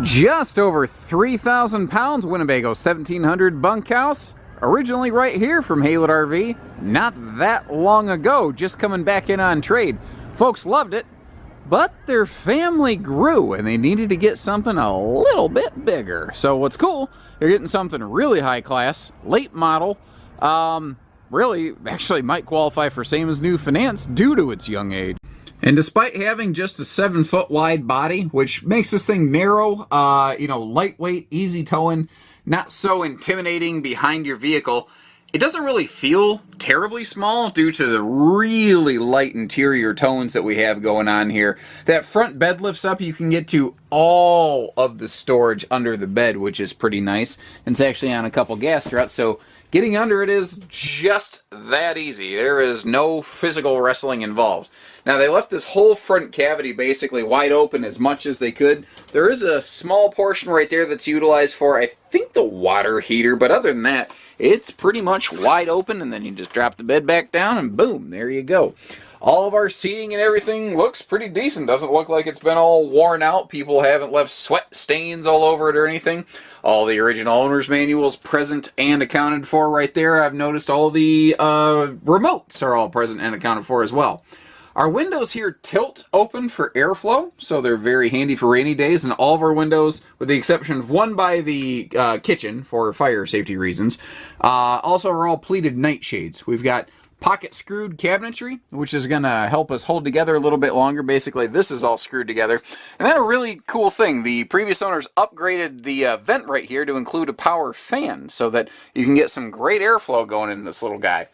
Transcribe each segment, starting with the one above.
Just over 3,000 pounds, Winnebago 1700 Bunkhouse. Originally right here from Haylett RV, not that long ago, just coming back in on trade. Folks loved it, but their family grew and they needed to get something a little bit bigger. So what's cool, they're getting something really high class, late model, really actually might qualify for same as new finance due to its young age. And despite having just a 7-foot wide body, which makes this thing narrow, lightweight, easy towing, not so intimidating behind your vehicle, it doesn't really feel terribly small due to the really light interior tones that we have going on here. That front bed lifts up, you can get to all of the storage under the bed, which is pretty nice. And it's actually on a couple gas struts, so getting under it is just that easy. There is no physical wrestling involved. Now, they left this whole front cavity basically wide open as much as they could. There is a small portion right there that's utilized for, I think, the water heater, but other than that, it's pretty much wide open, and then you just drop the bed back down, and boom, there you go. All of our seating and everything looks pretty decent. Doesn't look like it's been all worn out. People haven't left sweat stains all over it or anything. All the original owner's manuals present and accounted for right there. I've noticed all the remotes are all present and accounted for as well. Our windows here tilt open for airflow, so they're very handy for rainy days, and all of our windows, with the exception of one by the kitchen for fire safety reasons, also are all pleated nightshades. We've got pocket screwed cabinetry, which is going to help us hold together a little bit longer. Basically, this is all screwed together. And then a really cool thing, the previous owners upgraded the vent right here to include a power fan so that you can get some great airflow going in this little guy.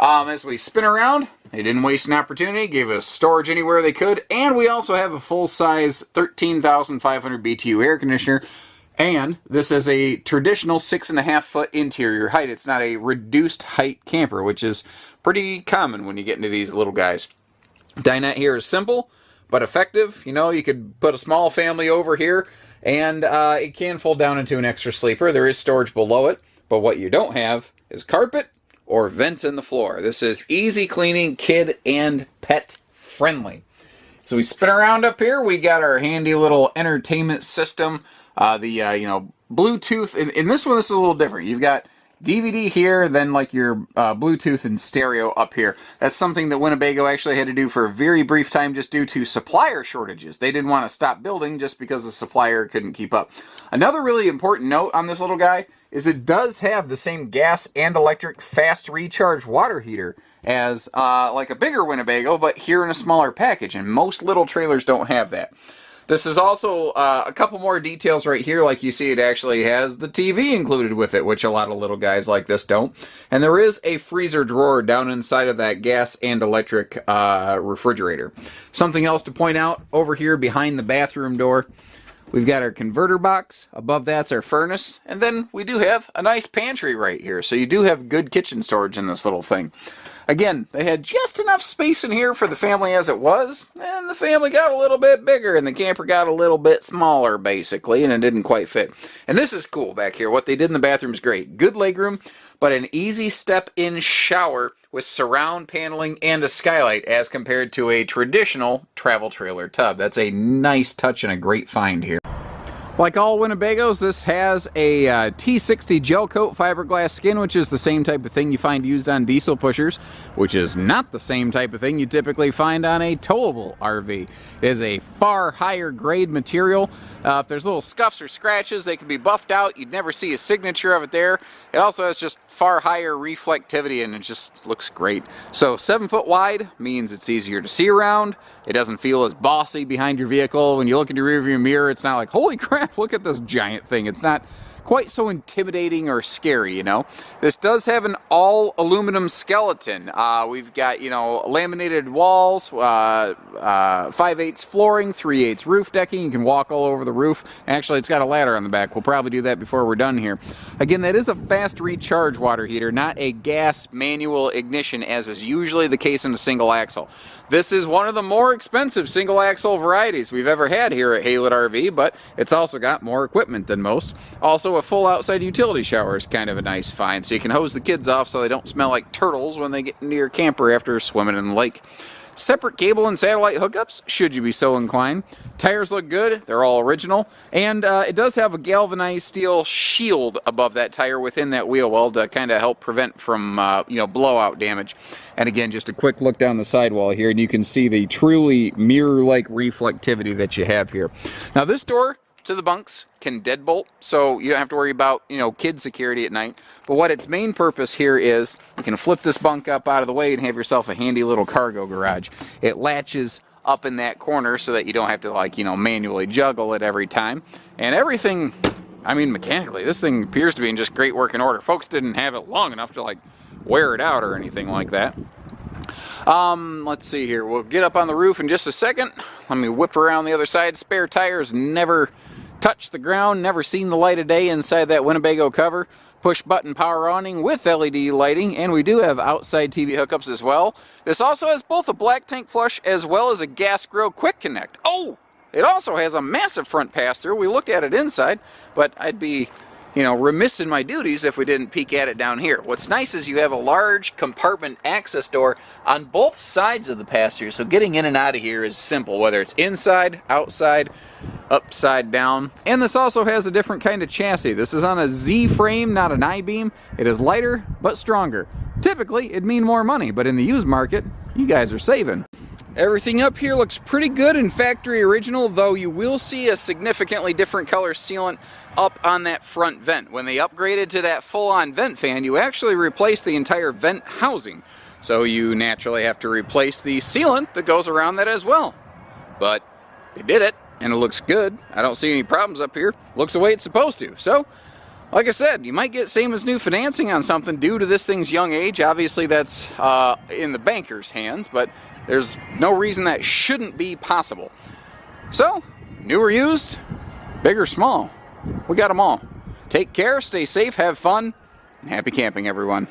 As we spin around, they didn't waste an opportunity, gave us storage anywhere they could, and we also have a full-size 13,500 BTU air conditioner, and this is a traditional 6.5-foot interior height. It's not a reduced height camper, which is pretty common when you get into these little guys. Dinette here is simple, but effective. You know, you could put a small family over here, and it can fold down into an extra sleeper. There is storage below it, but what you don't have is carpet or vents in the floor. This is easy cleaning, kid and pet friendly. So we spin around up here, we got our handy little entertainment system, Bluetooth. In this one, this is a little different. You've got DVD here, then like your Bluetooth and stereo up here. That's something that Winnebago actually had to do for a very brief time just due to supplier shortages. They didn't want to stop building just because the supplier couldn't keep up. Another really important note on this little guy is it does have the same gas and electric fast recharge water heater as like a bigger Winnebago, but here in a smaller package, and most little trailers don't have that. This is also a couple more details right here. Like you see, it actually has the TV included with it, which a lot of little guys like this don't. And there is a freezer drawer down inside of that gas and electric refrigerator. Something else to point out over here behind the bathroom door, we've got our converter box. Above that's our furnace. And then we do have a nice pantry right here. So you do have good kitchen storage in this little thing. Again, they had just enough space in here for the family as it was, and the family got a little bit bigger, and the camper got a little bit smaller, basically, and it didn't quite fit. And this is cool back here. What they did in the bathroom is great. Good legroom, but an easy step-in shower with surround paneling and a skylight as compared to a traditional travel trailer tub. That's a nice touch and a great find here. Like all Winnebagos, this has a T60 gel coat fiberglass skin, which is the same type of thing you find used on diesel pushers, which is not the same type of thing you typically find on a towable RV. It is a far higher grade material. If there's little scuffs or scratches, they can be buffed out. You'd never see a signature of it there. It also has just far higher reflectivity, and it just looks great. So 7 foot wide means it's easier to see around. It doesn't feel as bossy behind your vehicle. When you look in your rearview mirror, it's not like, holy crap, look at this giant thing. It's not quite so intimidating or scary, you know. This does have an all aluminum skeleton. We've got, laminated walls, 5/8 flooring, 3/8 roof decking. You can walk all over the roof. Actually, it's got a ladder on the back. We'll probably do that before we're done here. Again, that is a fast recharge water heater, not a gas manual ignition, as is usually the case in a single axle. This is one of the more expensive single axle varieties we've ever had here at Haylett RV, but it's also got more equipment than most. Also, a full outside utility shower is kind of a nice find, so you can hose the kids off so they don't smell like turtles when they get into your camper after swimming in the lake. Separate cable and satellite hookups, should you be so inclined. Tires look good, they're all original, and it does have a galvanized steel shield above that tire within that wheel well to kind of help prevent from blowout damage. And again, just a quick look down the sidewall here, and you can see the truly mirror-like reflectivity that you have here. Now this door to the bunks can deadbolt, so you don't have to worry about kid security at night. But what its main purpose here is, you can flip this bunk up out of the way and have yourself a handy little cargo garage. It latches up in that corner so that you don't have to manually juggle it every time. And everything, I mean, mechanically, this thing appears to be in just great working order. Folks didn't have it long enough to wear it out or anything like that. Let's see here. We'll get up on the roof in just a second. Let me whip around the other side. Spare tires never touched the ground, never seen the light of day inside that Winnebago cover. Push button power awning with LED lighting, and we do have outside TV hookups as well. This also has both a black tank flush as well as a gas grill quick connect. Oh, it also has a massive front pass-through. We looked at it inside, but I'd be remiss in my duties if we didn't peek at it down here. What's nice is you have a large compartment access door on both sides of the pass-through, so getting in and out of here is simple, whether it's inside, outside, upside down. And this also has a different kind of chassis. This is on a Z frame, not an I-beam. It is lighter, but stronger. Typically, it'd mean more money, but in the used market, you guys are saving. Everything up here looks pretty good and factory original, though you will see a significantly different color sealant up on that front vent. When they upgraded to that full-on vent fan, you actually replaced the entire vent housing. So you naturally have to replace the sealant that goes around that as well. But they did it, and it looks good. I don't see any problems up here. Looks the way it's supposed to. So, like I said, you might get same as new financing on something due to this thing's young age. Obviously, that's in the banker's hands, but there's no reason that shouldn't be possible. So, new or used, big or small, we got them all. Take care, stay safe, have fun, and happy camping, everyone.